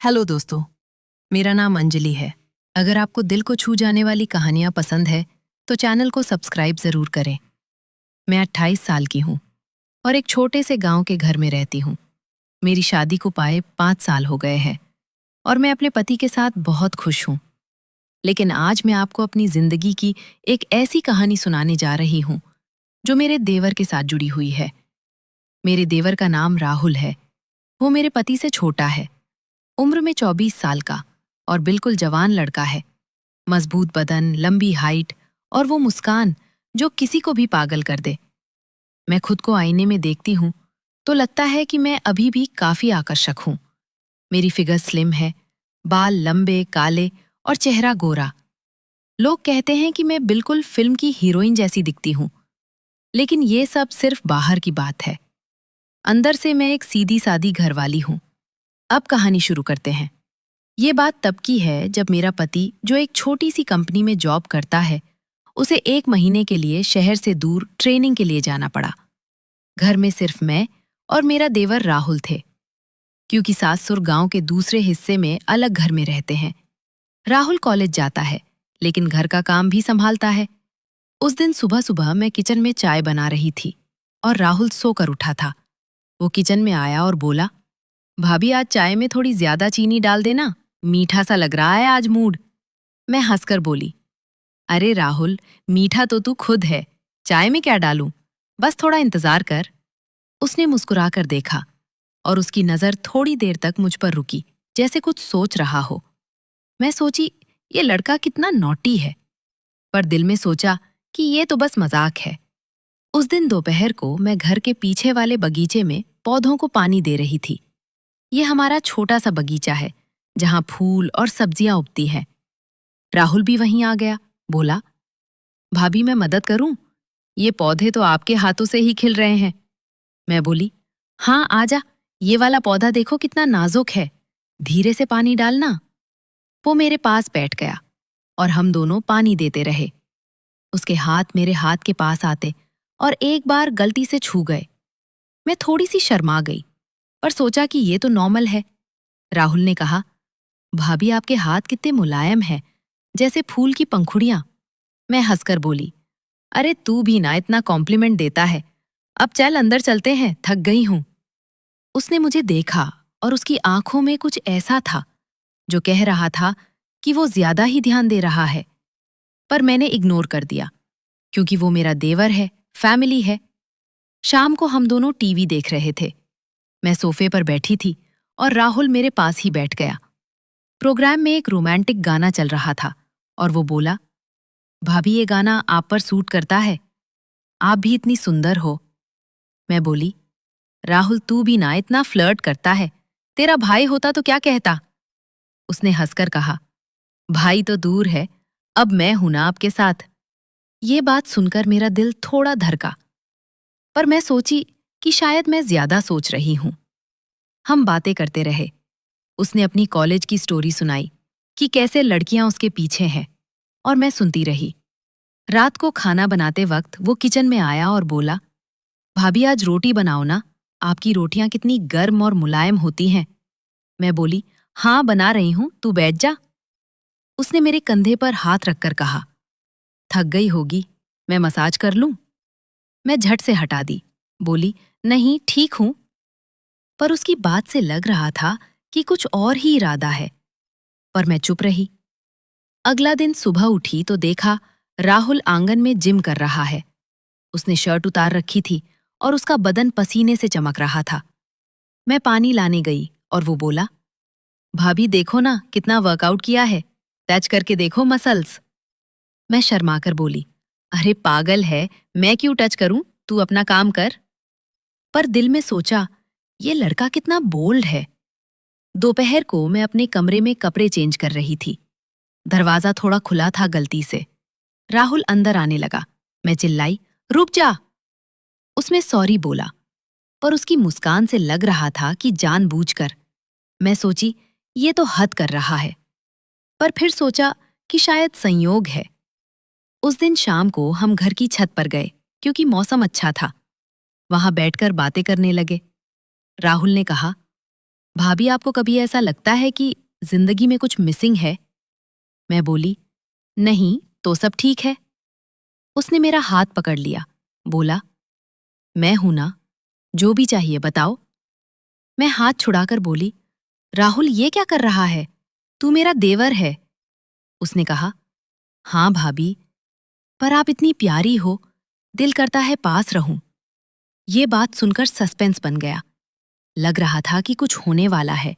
Hello दोस्तों, मेरा नाम अंजलि है। अगर आपको दिल को छू जाने वाली कहानियां पसंद है तो चैनल को सब्सक्राइब जरूर करें। मैं 28 साल की हूँ और एक छोटे से गांव के घर में रहती हूँ। मेरी शादी को पाए 5 साल हो गए हैं और मैं अपने पति के साथ बहुत खुश हूँ। लेकिन आज मैं आपको अपनी जिंदगी की एक ऐसी कहानी सुनाने जा रही हूँ जो मेरे देवर के साथ जुड़ी हुई है। मेरे देवर का नाम राहुल है। वो मेरे पति से छोटा है, उम्र में 24 साल का और बिल्कुल जवान लड़का है। मजबूत बदन, लंबी हाइट और वो मुस्कान जो किसी को भी पागल कर दे। मैं खुद को आईने में देखती हूँ तो लगता है कि मैं अभी भी काफी आकर्षक हूँ। मेरी फिगर स्लिम है, बाल लंबे काले और चेहरा गोरा। लोग कहते हैं कि मैं बिल्कुल फिल्म की हीरोइन जैसी दिखती हूँ, लेकिन ये सब सिर्फ बाहर की बात है। अंदर से मैं एक सीधी सादी घरवाली हूँ। अब कहानी शुरू करते हैं। ये बात तब की है जब मेरा पति, जो एक छोटी सी कंपनी में जॉब करता है, उसे 1 महीने के लिए शहर से दूर ट्रेनिंग के लिए जाना पड़ा। घर में सिर्फ मैं और मेरा देवर राहुल थे, क्योंकि सासुर गांव के दूसरे हिस्से में अलग घर में रहते हैं। राहुल कॉलेज जाता है, लेकिन घर का काम भी संभालता है। उस दिन सुबह सुबह मैं किचन में चाय बना रही थी और राहुल सोकर उठा था। वो किचन में आया और बोला, भाभी आज चाय में थोड़ी ज्यादा चीनी डाल देना, मीठा सा लग रहा है आज मूड। मैं हंसकर बोली, अरे राहुल, मीठा तो तू खुद है, चाय में क्या डालूं, बस थोड़ा इंतजार कर। उसने मुस्कुराकर देखा और उसकी नजर थोड़ी देर तक मुझ पर रुकी, जैसे कुछ सोच रहा हो। मैं सोची, ये लड़का कितना नॉटी है, पर दिल में सोचा कि ये तो बस मजाक है। उस दिन दोपहर को मैं घर के पीछे वाले बगीचे में पौधों को पानी दे रही थी। ये हमारा छोटा सा बगीचा है जहां फूल और सब्जियां उगती हैं। राहुल भी वहीं आ गया, बोला, भाभी मैं मदद करूं? ये पौधे तो आपके हाथों से ही खिल रहे हैं। मैं बोली, हाँ आजा, ये वाला पौधा देखो कितना नाजुक है, धीरे से पानी डालना। वो मेरे पास बैठ गया और हम दोनों पानी देते रहे। उसके हाथ मेरे हाथ के पास आते और एक बार गलती से छू गए। मैं थोड़ी सी शर्मा गई, पर सोचा कि ये तो नॉर्मल है। राहुल ने कहा, भाभी आपके हाथ कितने मुलायम हैं, जैसे फूल की पंखुड़ियां। मैं हंसकर बोली, अरे तू भी ना इतना कॉम्प्लीमेंट देता है। अब चल अंदर चलते हैं, थक गई हूं। उसने मुझे देखा और उसकी आंखों में कुछ ऐसा था जो कह रहा था कि वो ज्यादा ही ध्यान दे रहा है। पर मैंने इग्नोर कर दिया, क्योंकि वो मेरा देवर है, फैमिली है। शाम को हम दोनों टीवी देख रहे थे। मैं सोफे पर बैठी थी और राहुल मेरे पास ही बैठ गया। प्रोग्राम में एक रोमांटिक गाना चल रहा था और वो बोला, भाभी ये गाना आप पर सूट करता है, आप भी इतनी सुंदर हो। मैं बोली, राहुल तू भी ना इतना फ्लर्ट करता है, तेरा भाई होता तो क्या कहता। उसने हंसकर कहा, भाई तो दूर है, अब मैं हूं ना आपके साथ। ये बात सुनकर मेरा दिल थोड़ा धड़का, पर मैं सोची कि शायद मैं ज्यादा सोच रही हूं। हम बातें करते रहे। उसने अपनी कॉलेज की स्टोरी सुनाई कि कैसे लड़कियां उसके पीछे हैं, और मैं सुनती रही। रात को खाना बनाते वक्त वो किचन में आया और बोला, भाभी आज रोटी बनाओ ना, आपकी रोटियां कितनी गर्म और मुलायम होती हैं। मैं बोली, हाँ बना रही हूं, तू बैठ जा। उसने मेरे कंधे पर हाथ रखकर कहा, थक गई होगी, मैं मसाज कर लूं? मैं झट से हटा दी, बोली, नहीं ठीक हूं। पर उसकी बात से लग रहा था कि कुछ और ही इरादा है, पर मैं चुप रही। अगला दिन सुबह उठी तो देखा राहुल आंगन में जिम कर रहा है। उसने शर्ट उतार रखी थी और उसका बदन पसीने से चमक रहा था। मैं पानी लाने गई और वो बोला, भाभी देखो ना कितना वर्कआउट किया है, टच करके देखो मसल्स। मैं शर्माकर बोली, अरे पागल है, मैं क्यों टच करूं, तू अपना काम कर। पर दिल में सोचा, ये लड़का कितना बोल्ड है। दोपहर को मैं अपने कमरे में कपड़े चेंज कर रही थी। दरवाजा थोड़ा खुला था गलती से। राहुल अंदर आने लगा। मैं चिल्लाई, रुक जा। उसमें सॉरी बोला, पर उसकी मुस्कान से लग रहा था कि जानबूझकर। मैं सोची, ये तो हद कर रहा है, पर फिर सोचा कि शायद संयोग है। उस दिन शाम को हम घर की छत पर गए, क्योंकि मौसम अच्छा था। वहां बैठकर बातें करने लगे। राहुल ने कहा, भाभी, आपको कभी ऐसा लगता है कि जिंदगी में कुछ मिसिंग है? मैं बोली, नहीं तो सब ठीक है। उसने मेरा हाथ पकड़ लिया, बोला, मैं हूं ना, जो भी चाहिए बताओ। मैं हाथ छुड़ाकर बोली, राहुल ये क्या कर रहा है? तू मेरा देवर है। उसने कहा, हाँ भाभी, पर आप इतनी प्यारी हो, दिल करता है पास रहूं। ये बात सुनकर सस्पेंस बन गया। लग रहा था कि कुछ होने वाला है।